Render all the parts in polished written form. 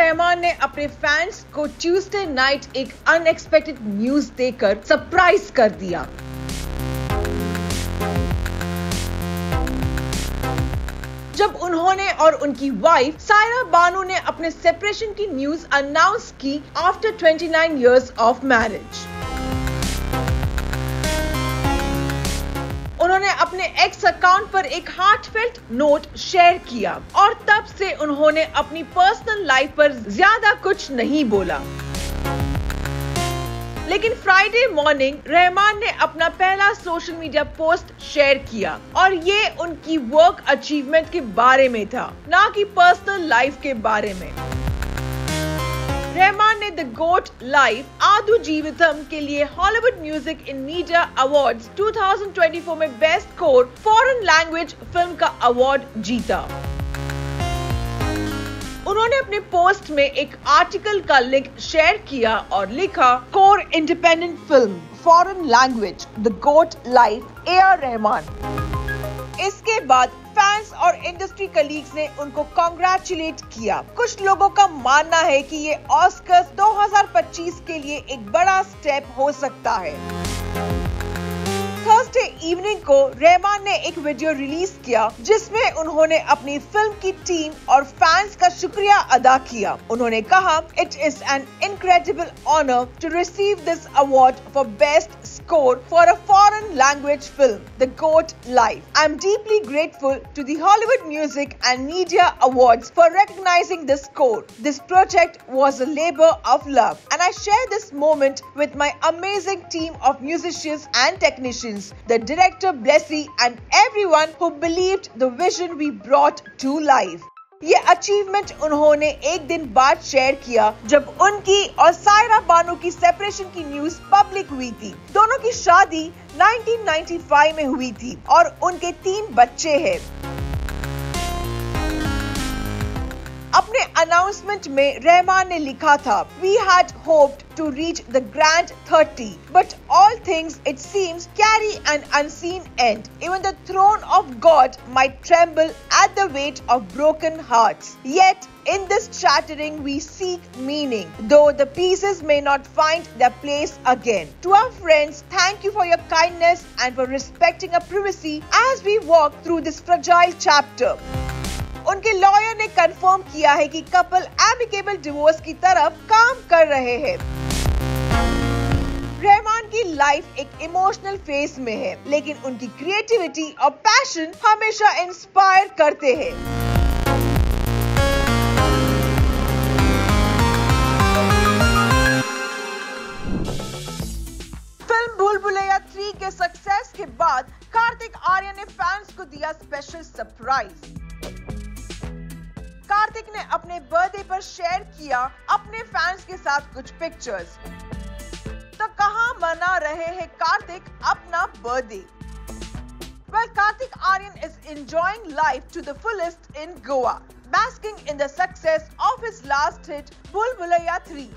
रहमान ने अपने फैंस को ट्यूसडे नाइट एक अनएक्सपेक्टेड न्यूज देकर सरप्राइज कर दिया। जब उन्होंने और उनकी वाइफ सायरा बानो ने अपने सेपरेशन की न्यूज अनाउंस की आफ्टर 29 इयर्स ऑफ मैरिज। उन्होंने अपने एक्स अकाउंट पर एक हार्टफेल्ट नोट शेयर किया और तब से उन्होंने अपनी पर्सनल लाइफ पर ज्यादा कुछ नहीं बोला। लेकिन फ्राइडे मॉर्निंग रहमान ने अपना पहला सोशल मीडिया पोस्ट शेयर किया और ये उनकी वर्क अचीवमेंट के बारे में था, ना कि पर्सनल लाइफ के बारे में। रहमान ने द गोट लाइफ आदु जीवितम के लिए Hollywood music in media awards 2024 में best score foreign language film का अवार्ड जीता। उन्होंने अपने पोस्ट में एक आर्टिकल का लिंक शेयर किया और लिखा, core independent film foreign language the goat life AR Rahman. इसके बाद फैंस और इंडस्ट्री कलीग्स ने उनको कांग्रेचुलेट किया। कुछ लोगों का मानना है कि ये ऑस्कर्स 2025 के लिए एक बड़ा स्टेप हो सकता है। थर्सडे इवनिंग को रहमान ने एक वीडियो रिलीज किया जिसमें उन्होंने अपनी फिल्म की टीम और फैंस का शुक्रिया अदा किया। उन्होंने कहा, it is an incredible honour to receive this award for best score for a foreign language film, The Goat Life. I am deeply grateful to the Hollywood Music and Media Awards for recognizing this score. This project was a labor of love, and I share this moment with my amazing team of musicians and technicians, the director Blessy, and everyone who believed the vision we brought to life. ये achievement उन्होंने एक दिन बाद share किया जब उनकी और सायरा बानो की सेपरेशन की न्यूज पब्लिक हुई थी। दोनों की शादी 1995 में हुई थी और उनके 3 बच्चे हैं। अपने अनाउंसमेंट में रहमान ने लिखा था, We had hoped to reach the grand 30, but all things it seems carry an unseen end. Even the throne of God might tremble at the weight of broken hearts. Yet in this shattering we seek meaning, though the pieces may not find their place again. To our friends, thank you for your kindness and for respecting our privacy as we walk through this fragile chapter. उनके lawyer ने confirm किया है कि couple amicable divorce की तरफ काम कर रहे हैं। रहमान की लाइफ एक इमोशनल फेज में है, लेकिन उनकी क्रिएटिविटी और पैशन हमेशा इंस्पायर करते हैं। फिल्म भूल भुलैया 3 के सक्सेस के बाद कार्तिक आर्यन ने फैंस को दिया स्पेशल सरप्राइज। कार्तिक ने अपने बर्थडे पर शेयर किया अपने फैंस के साथ कुछ पिक्चर्स। तो कहां मना रहे हैं कार्तिक अपना birthday? Well, Kartik Aaryan is enjoying life to the fullest in Goa, basking in the success of his last hit, Bhul Bhulaiya 3.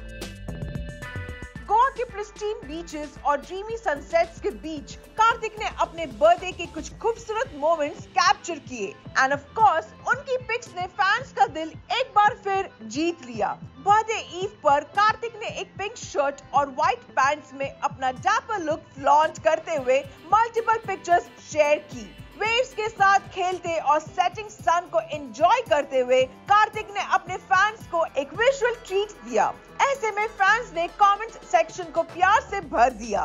Goa के प्रिस्टीन बीचेस और ड्रीमी सनसेट्स के बीच कार्तिक ने अपने बर्थडे के कुछ खूबसूरत मोमेंट्स कैप्चर किए एंड ऑफ कोर्स उनकी पिक्स ने फैंस का दिल एक बार फिर जीत लिया। बर्थडे ईव पर कार्तिक ने एक पिंक शर्ट और व्हाइट पैंट्स में अपना डैपर लुक फ्लॉन्ट करते हुए मल्टीपल पिक्चर्स शेयर की। वेव्स के साथ खेलते और सेटिंग सन को एंजॉय करते हुए कार्तिक ने अपने फैंस को एक विजुअल ट्रीट दिया। ऐसे में फैंस ने कमेंट सेक्शन को प्यार से भर दिया।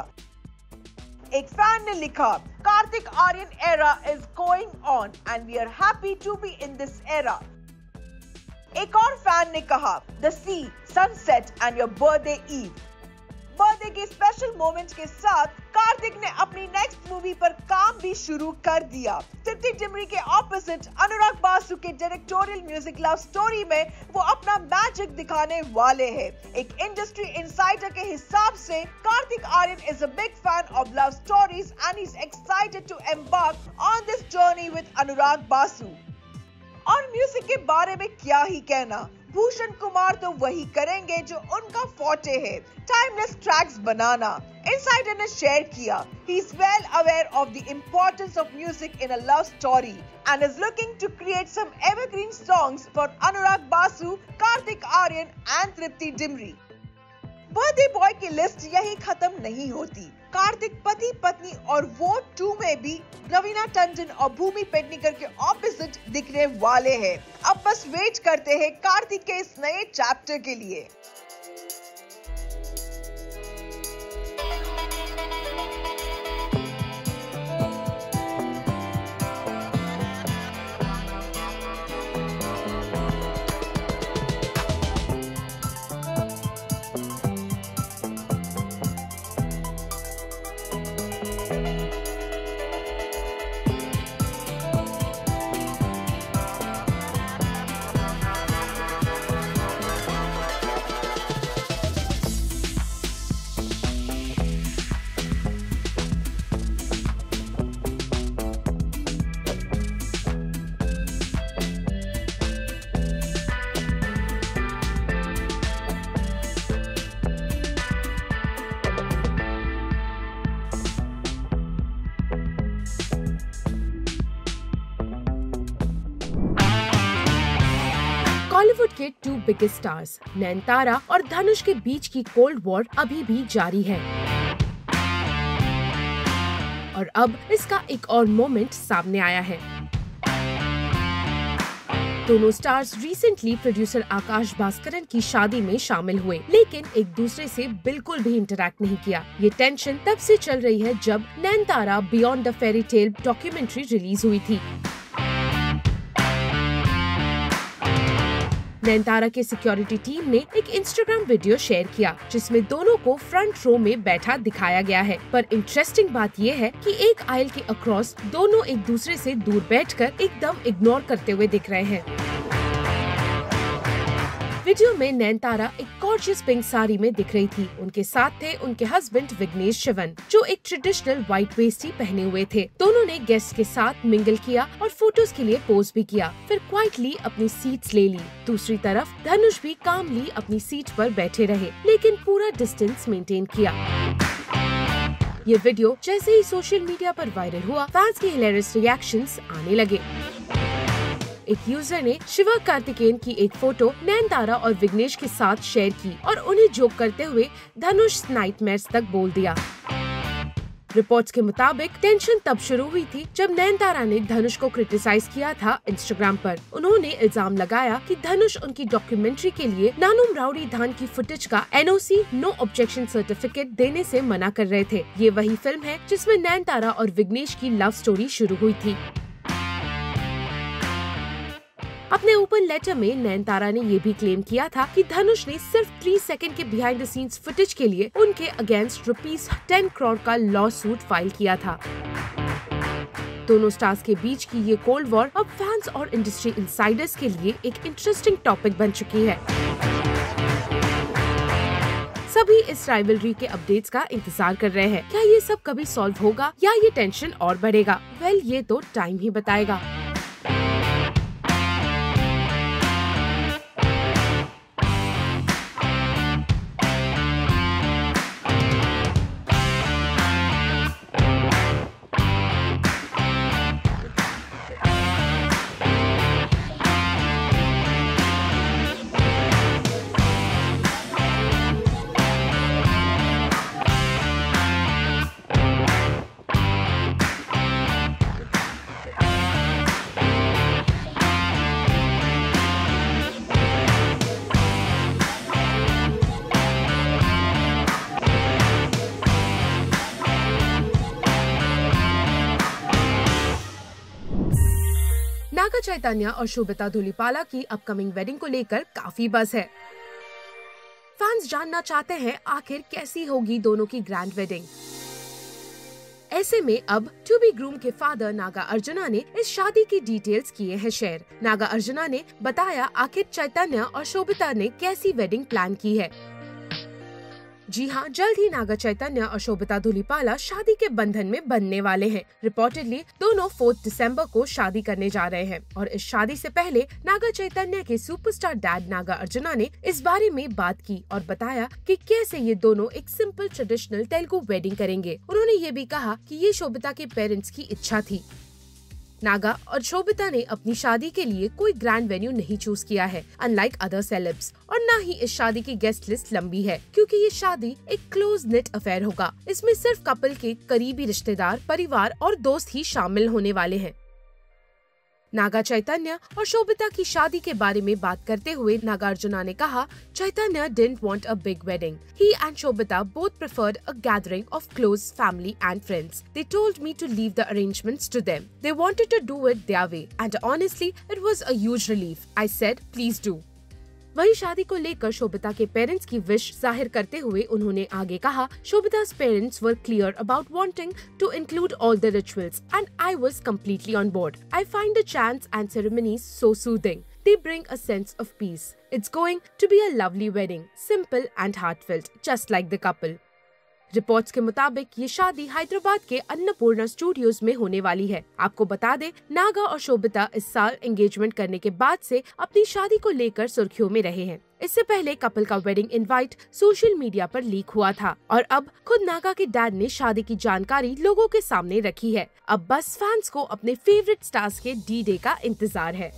एक फैन ने लिखा, Kartik Aaryan era is going on and we are happy to be in this era. एक और फैन ने कहा, the sea, sunset and your birthday eve. Birthday के स्पेशल मोमेंट के साथ कार्तिक ने अपनी नेक्स्ट मूवी पर काम भी शुरू कर दिया। तिप्ती डिमरी के ऑपोजिट अनुराग बासु के डायरेक्टोरियल म्यूजिक लव स्टोरी में वो अपना मैजिक दिखाने वाले हैं। एक इंडस्ट्री इनसाइडर के हिसाब से Kartik Aaryan is a big fan of love stories and he is excited to embark on this journey with Anurag Basu. और म्यूजिक के बारे में क्या ही कहना, भूषण कुमार तो वही करेंगे जो उनका फॉर्टे है, टाइमलेस ट्रैक्स बनाना। Insider ने शेयर किया, he is well aware of the importance of music in a love story and is looking to create some evergreen songs for Anurag Basu, Kartik Aaryan and Tripti Dimri। Birthday boy की list यही खत्म नहीं होती। कार्तिक पति पत्नी और वो 2 में भी रवीना टंडन और भूमि पेडनेकर के ऑपोजिट दिखने वाले हैं। अब बस वेट करते हैं कार्तिक के इस नए चैप्टर के लिए। बॉलीवुड के 2 बिगेस्ट स्टार्स नयनतारा और धनुष के बीच की कोल्ड वॉर अभी भी जारी है और अब इसका एक और मोमेंट सामने आया है। दोनों स्टार्स रिसेंटली प्रोड्यूसर आकाश भास्करन की शादी में शामिल हुए, लेकिन एक दूसरे से बिल्कुल भी इंटरैक्ट नहीं किया। ये टेंशन तब से चल रही है जब Nayanthara beyond the fairy tale documentary release हुई थी। नयनतारा के सिक्योरिटी टीम ने एक इंस्टाग्राम वीडियो शेयर किया जिसमें दोनों को फ्रंट रो में बैठा दिखाया गया है, पर इंटरेस्टिंग बात यह है कि एक आयल के अक्रॉस दोनों एक दूसरे से दूर बैठकर एकदम इग्नोर करते हुए दिख रहे हैं। वीडियो में नयनतारा एक गॉर्जियस पिंक साड़ी में दिख रही थी। उनके साथ थे उनके हस्बैंड विघ्नेश शिवन, जो एक ट्रेडिशनल व्हाइट वेस्ट ही पहने हुए थे। दोनों ने गेस्ट के साथ मिंगल किया और फोटोज के लिए पोज भी किया, फिर क्वाइटली अपनी सीट्स ले ली। दूसरी तरफ धनुष भी कामली अपनी सीट पर बैठे रहे, लेकिन पूरा डिस्टेंस मेंटेन किया। ये वीडियो जैसे ही सोशल मीडिया पर वायरल हुआ, फैंस के हिलेरियस रिएक्शंस आने लगे। एक यूजर ने शिवा कार्तिकेयन की एक फोटो नयनतारा और विघ्नेश के साथ शेयर की और उन्हें जोक करते हुए धनुष नाइटमेयर्स तक बोल दिया। रिपोर्ट्स के मुताबिक टेंशन तब शुरू हुई थी जब नयनतारा ने धनुष को क्रिटिसाइज किया था इंस्टाग्राम पर। उन्होंने इल्जाम लगाया कि धनुष उनकी डॉक्यूमेंट्री के लिए नानुम राउडी धान की फुटेज का NOC नो ऑब्जेक्शन सर्टिफिकेट देने से मना कर रहे थे। ये वही फिल्म है जिसमें नयनतारा और विघ्नेश की लव स्टोरी शुरू हुई थी। अपने ओपन लेटर में नयनतारा ने ये भी क्लेम किया था कि धनुष ने सिर्फ 3 सेकंड के बिहाइंड द सीन्स फुटेज के लिए उनके अगेंस्ट ₹10 करोड़ का लॉ सूट फाइल किया था। दोनों स्टार्स के बीच की ये कोल्ड वॉर अब फैंस और इंडस्ट्री इनसाइडर्स के लिए एक इंटरेस्टिंग टॉपिक बन चुकी है। सभी इस राइवलरी के अपडेट्स का इंतजार कर रहे हैं। क्या ये सब कभी सॉल्व होगा या ये टेंशन और बढ़ेगा? वेल, ये तो टाइम ही बताएगा। नागा चैतन्य और शोभिता धूलिपाला की अपकमिंग वेडिंग को लेकर काफी बज़ है। फैंस जानना चाहते हैं आखिर कैसी होगी दोनों की ग्रैंड वेडिंग। ऐसे में अब टू बी ग्रूम के फादर नागा अर्जुना ने इस शादी की डिटेल्स किए हैं शेयर। नागा अर्जुना ने बताया आखिर चैतन्य और शोभिता ने कैसी वेडिंग प्लान की है। जी हाँ, जल्द ही नागा चैतन्य और शोभिता धूलिपाला शादी के बंधन में बंधने वाले हैं। रिपोर्टेडली दोनों 4 दिसंबर को शादी करने जा रहे हैं और इस शादी से पहले नागा चैतन्य के सुपरस्टार डैड नागा अर्जुना ने इस बारे में बात की और बताया कि कैसे ये दोनों एक सिंपल ट्रेडिशनल तेलुगु वेडिंग करेंगे। उन्होंने ये भी कहा कि ये शोभिता के पेरेंट्स की इच्छा थी। नागा और शोभिता ने अपनी शादी के लिए कोई ग्रैंड वेन्यू नहीं चूज किया है, अनलाइक अदर सेलेब्स, और न ही इस शादी की गेस्ट लिस्ट लंबी है, क्योंकि ये शादी एक क्लोज नेट अफेयर होगा। इसमें सिर्फ कपल के करीबी रिश्तेदार, परिवार और दोस्त ही शामिल होने वाले हैं। नागा चैतन्य और शोभिता की शादी के बारे में बात करते हुए नागार्जुना ने कहा, चैतन्य didn't want a big wedding. He and Shobhita both preferred a gathering of close family and friends. They told me to leave the arrangements to them. They wanted to do it their way, and honestly, it was a huge relief. I said, please do. वही शादी को लेकर शोभिता के parents की wish जाहिर करते हुए उन्होंने आगे कहा, शोभिता's parents were clear about wanting to include all the rituals and I was completely on board. I find the chants and ceremonies so soothing. They bring a sense of peace. It's going to be a lovely wedding, simple and heartfelt, just like the couple. Reports के मुताबिक ये शादी हैदराबाद के Annapurna studios में होने वाली है। आपको बता दें, नागा और शोभिता इस साल एंगेजमेंट करने के बाद से अपनी शादी को लेकर सुर्खियों में रहे हैं। इससे पहले कपल का वेडिंग इनवाइट सोशल मीडिया पर लीक हुआ था और अब खुद नागा के डैड ने शादी की जानकारी लोगों के सामने रखी है। अब बस फैंस को अपने फेवरेट स्टार्स के D-Day का इंतजार है।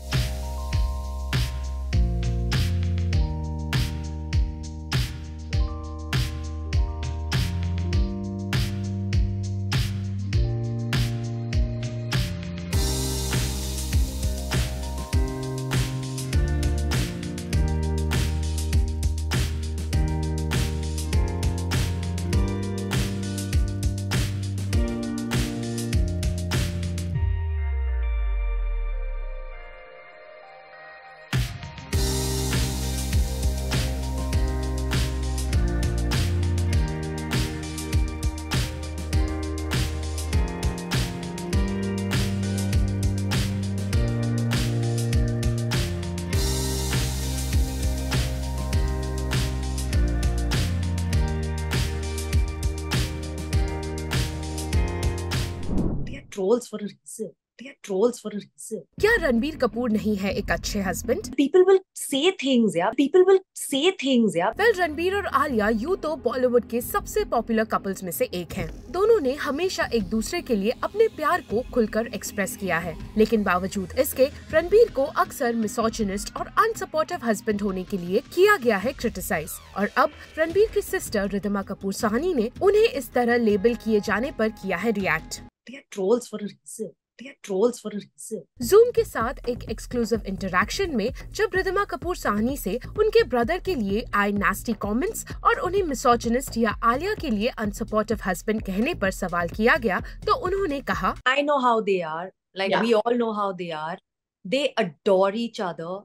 Trolls for a reason. They are trolls for a reason. क्या रणबीर कपूर नहीं है एक अच्छे husband? People will say things, yeah. People will say things, yeah. Well, Ranbir और आलिया यूं तो बॉलीवुड के सबसे पॉपुलर कपल्स में से एक हैं। दोनों ने हमेशा एक दूसरे के लिए अपने प्यार को खुलकर एक्सप्रेस किया है, लेकिन बावजूद इसके रणबीर को अक्सर मिसोजिनिस्ट और अनसपोर्टिव हस्बैंड होने के लिए किया गया है क्रिटिसाइज। और अब रणबीर की सिस्टर रिद्धिमा कपूर साहनी ने उन्हें इस तरह लेबल किए जाने पर किया है react. They are trolls for a reason. They are trolls for a reason. Zoom के साथ एक एक्सक्लूसिव इंटरैक्शन में जब रिद्धिमा कपूर साहनी से उनके ब्रदर के लिए आए नास्टी कमेंट्स और उन्हें मिसोजिनिस्ट या आलिया के लिए अनसपोर्टिव हस्बैंड कहने पर सवाल किया गया, तो उन्होंने कहा, I know how they are. Like we all know how they are. They adore each other.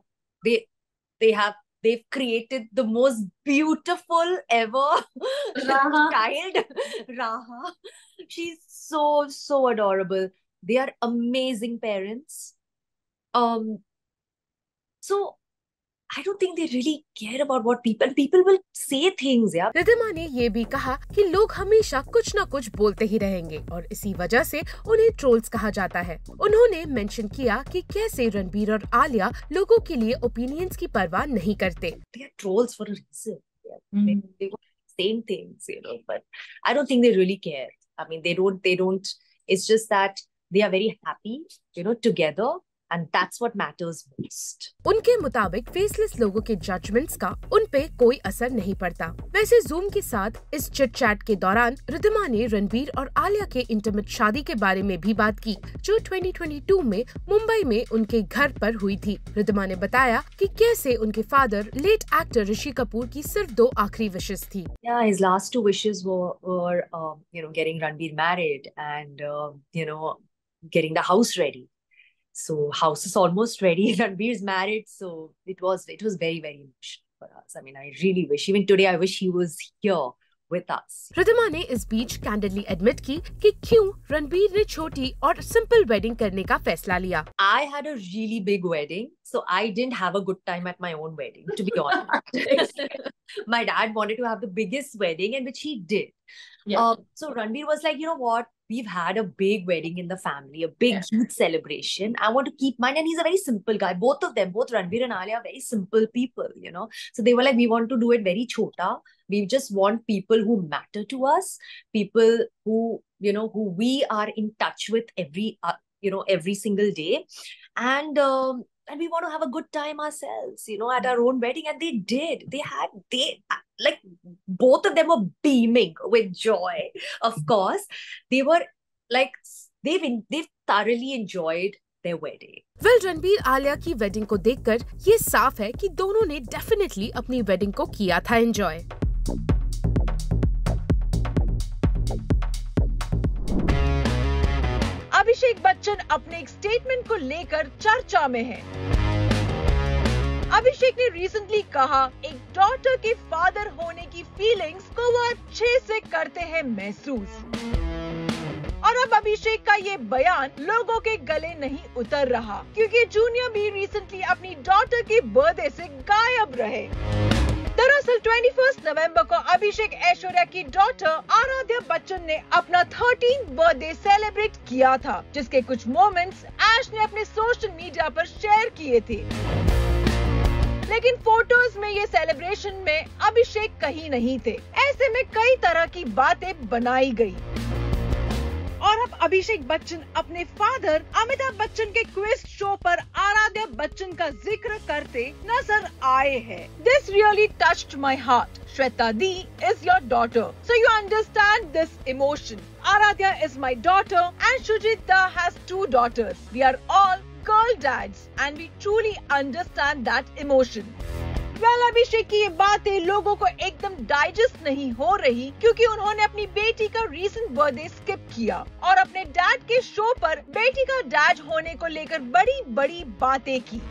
They've created the most beautiful ever child, Raha. She's so adorable. They are amazing parents. So I don't think they really care about what people will say things, yeah. Riddhima ने ये भी कहा कि लोग हमेशा कुछ न कुछ बोलते ही रहेंगे और इसी वजह से उन्हें ट्रोल्स कहा जाता है। उन्होंने मेंशन किया कि कैसे रणबीर और आलिया लोगों के लिए ओपिनियंस की परवाह नहीं करते। They are trolls for a reason. They want same things, you know, but I don't think they really care. I mean, they don't. It's just that they are very happy, you know, together. And that's what matters most. उनके मुताबिक faceless लोगों के judgements का उन पे कोई असर नहीं पड़ता। वैसे जूम के साथ इस चिट चैट के दौरान रिद्धिमा ने रणबीर और आलिया के इंटीमेट शादी के बारे में भी बात की, जो 2022 में मुंबई में उनके घर पर हुई थी। रिद्धिमा ने बताया कि कैसे उनके father late actor Rishi Kapoor की सिर्फ 2 आखिरी विशेस थी। Yeah, his last 2 wishes were you know, getting Ranbir married and you know, getting the house ready. So house is almost ready. Ranbir's married, so it was very, very emotional for us. I mean, I really wish, even today, I wish he was here with us. Riddhima ने इस बीच candidly admit की कि क्यों रणबीर ने छोटी और simple wedding करने का फैसला लिया। I had a really big wedding, so I didn't have a good time at my own wedding, to be honest. My dad wanted to have the biggest wedding, and which he did. Yeah. So Ranbir was like, you know what? We've had a big wedding in the family, a big huge celebration. I want to keep mine. And he's a very simple guy. Both of them, both Ranbir and Alia, are very simple people, you know. So they were like, we want to do it very chota. We just want people who matter to us, people who, you know, who we are in touch with every single day. And we want to have a good time ourselves, you know, at our own wedding. And they did. Like, both of them were beaming with joy. Of course, they were like, they've thoroughly enjoyed their wedding. Well, Ranbir Alia की wedding को देखकर ये साफ है कि दोनों ने definitely अपनी वेडिंग को किया था एंजॉय। अभिषेक बच्चन अपने एक स्टेटमेंट को लेकर चर्चा में है। अभिषेक ने रिसेंटली कहा, एक डॉटर के फादर होने की फीलिंग्स को वो अच्छे से करते हैं महसूस। और अब अभिषेक का ये बयान लोगों के गले नहीं उतर रहा, क्योंकि जूनियर भी रिसेंटली अपनी डॉटर की बर्थडे से गायब रहे। दरअसल 21 नवंबर को अभिषेक ऐश्वर्या की डॉटर आराध्या बच्चन ने अपना 13th बर्थडे सेलिब्रेट किया था, जिसके कुछ मोमेंट्स ऐश ने अपने सोशल मीडिया पर शेयर किए थे। लेकिन फोटोज में ये सेलिब्रेशन में अभिषेक कहीं नहीं थे। ऐसे में कई तरह की बातें बनाई गई। और अब अभिषेक बच्चन अपने फादर अमिताभ बच्चन के क्विज शो पर आराध्या बच्चन का जिक्र करते नजर आए हैं। This really touched my heart. Shweta Di is your daughter, so you understand this emotion. Aradhya is my daughter and Shujita has 2 daughters. We are all girl dads and we truly understand that emotion. Well, अभिषेक की ये बातें लोगों को एकदम digest नहीं हो रही, क्योंकि उन्होंने अपनी बेटी का रीसेंट बर्थडे स्किप किया और अपने डैड के शो पर बेटी का डैड होने को लेकर बड़ी बड़ी बातें की।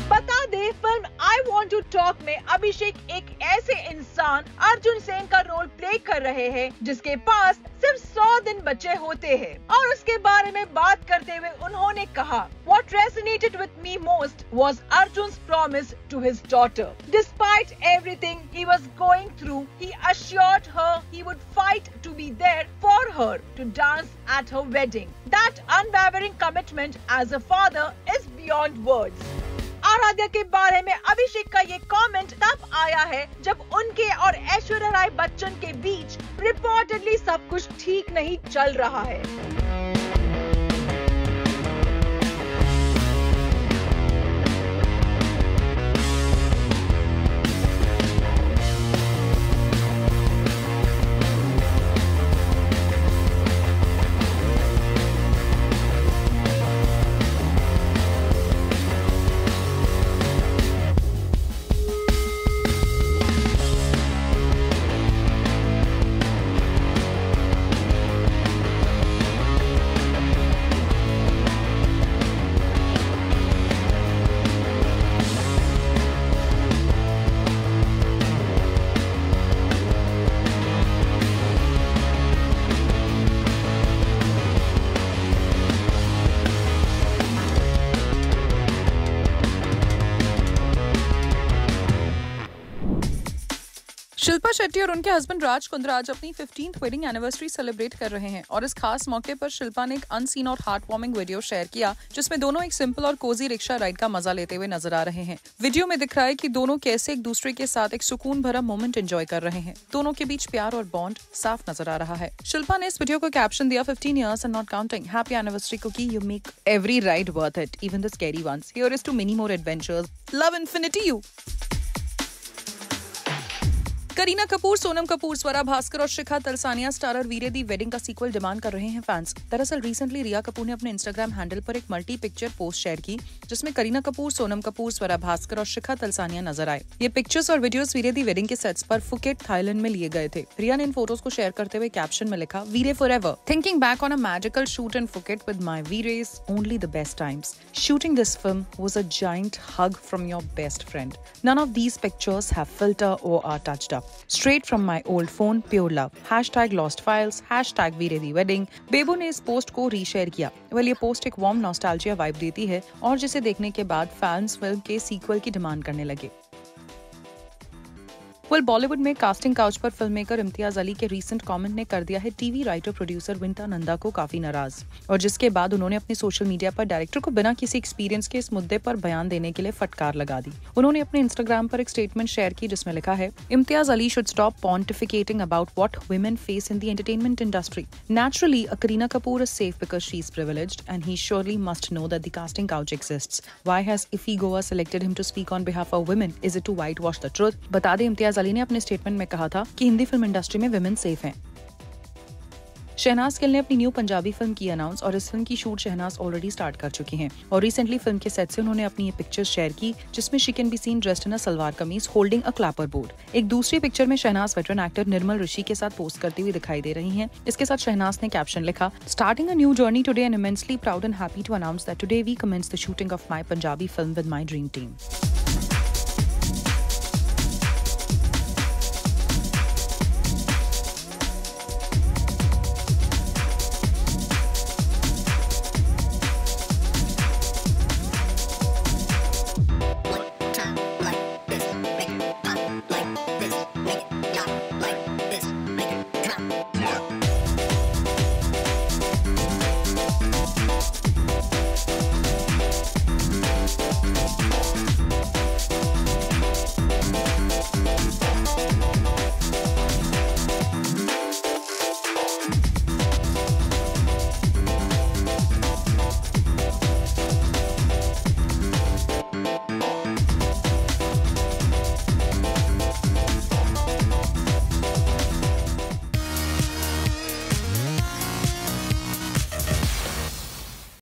बता दे, film I want to talk में अभिषेक एक ऐसे इंसान अर्जुन सेन का रोल प्ले कर रहे हैं जिसके पास सिर्फ 100 दिन बचे होते हैं। और उसके बारे में बात करते हुए उन्होंने कहा, What resonated with me most was Arjun's promise to his daughter. Despite everything he was going through, he assured her he would fight to be there for her to dance at her wedding. That unwavering commitment as a father is beyond words. Aaradhya के बारे में अभिषेक का ये comment तब आया है जब उनके और ऐश्वर्या राय बच्चन के बीच रिपोर्टेडली सब कुछ ठीक नहीं चल रहा है। शिल्पा शेट्टी और उनके हस्बैंड राज कुंद्रा आज अपनी 15th वेडिंग एनिवर्सरी सेलिब्रेट कर रहे हैं और इस खास मौके पर शिल्पा ने एक अनसीन और हार्ट वार्मिंग वीडियो शेयर किया, जिसमें दोनों एक सिंपल और कोजी रिक्शा राइड का मजा लेते हुए नजर आ रहे हैं। वीडियो में दिख रहा है कि दोनों कैसे एक दूसरे के साथ एक सुकून भरा मोमेंट एंजॉय कर रहे हैं। दोनों के बीच प्यार और बॉन्ड साफ नजर आ रहा है। शिल्पा ने इस वीडियो को कैप्शन दिया, 15 years and not counting. Happy anniversary cookie. You make every ride worth it, even the scary ones. Here is to many more adventures. Love infinity you. Kareena Kapoor, Sonam Kapoor, Swara Bhaskar और शिखा तलसानिया स्टारर वीरे दी वेडिंग का सीक्वल डिमांड कर रहे हैं fans. दरअसल recently रिया कपूर ने अपने Instagram handle पर एक मल्टी पिक्चर पोस्ट शेयर की, जिसमें करीना कपूर, सोनम कपूर, स्वरा भास्कर और शिखा तलसानिया नजर आए। ये पिक्चर्स और वीडियोस वीरे दी वेडिंग के सेट्स पर फुकेट, थाईलैंड में लिए गए थे। रिया ने इन फोटोज को शेयर करते हुए कैप्शन में लिखा, Veere forever, thinking back on a magical shoot in Phuket with my Veeres, only the best times. Shooting this film was a giant hug from your best friend. None of these pictures have filter or are touched up. Straight from my old phone, pure love. #lost files, #Veere the wedding. बेबो ने इस post को reshare किया। ये post एक warm nostalgia vibe देती है और जिसे देखने के बाद फैंस फिल्म के सीक्वल की डिमांड करने लगे। वेल, बॉलीवुड में कास्टिंग काउच पर फिल्म मेकर इम्तियाज अली के रीसेंट कमेंट ने कर दिया है टीवी राइटर प्रोड्यूसर विंटा नंदा को काफी नाराज, और जिसके बाद उन्होंने अपने सोशल मीडिया पर डायरेक्टर को बिना किसी एक्सपीरियंस के इस मुद्दे पर बयान देने के लिए फटकार लगा दी। उन्होंने अपने इंस्टाग्राम पर एक स्टेटमेंट शेयर की जिसमें लिखा है, Imtiaz Ali should stop pontificating about what women face in the entertainment industry. Naturally, a Kareena Kapoor is safe because she is privileged, and he surely must know that the casting couch exists. Why has Iffy Goa selected him to speak on behalf of women? Is it to whitewash the truth? बता दें, इम्तियाज अली ने अपने statement में कहा था कि Hindi film industry में women safe हैं। शहनाज गिल ने अपनी न्यू पंजाबी फिल्म की अनाउंस, और इस फिल्म की शूट शहनाज ऑलरेडी स्टार्ट कर चुकी हैं। और रिसेंटली फिल्म के सेट से उन्होंने अपनी ये पिक्चर्स शेयर की जिसमें she can be seen dressed in a salwar kameez holding a clapper board. एक दूसरी पिक्चर में शहनाज वेटरन एक्टर निर्मल ऋषि के साथ पोस्ट करती हुई दिखाई दे रही हैं। इसके साथ शहनाज ने कैप्शन लिखा, starting a new journey today and immensely proud and happy to announce that today we commence the shooting of my Punjabi film with my dream team.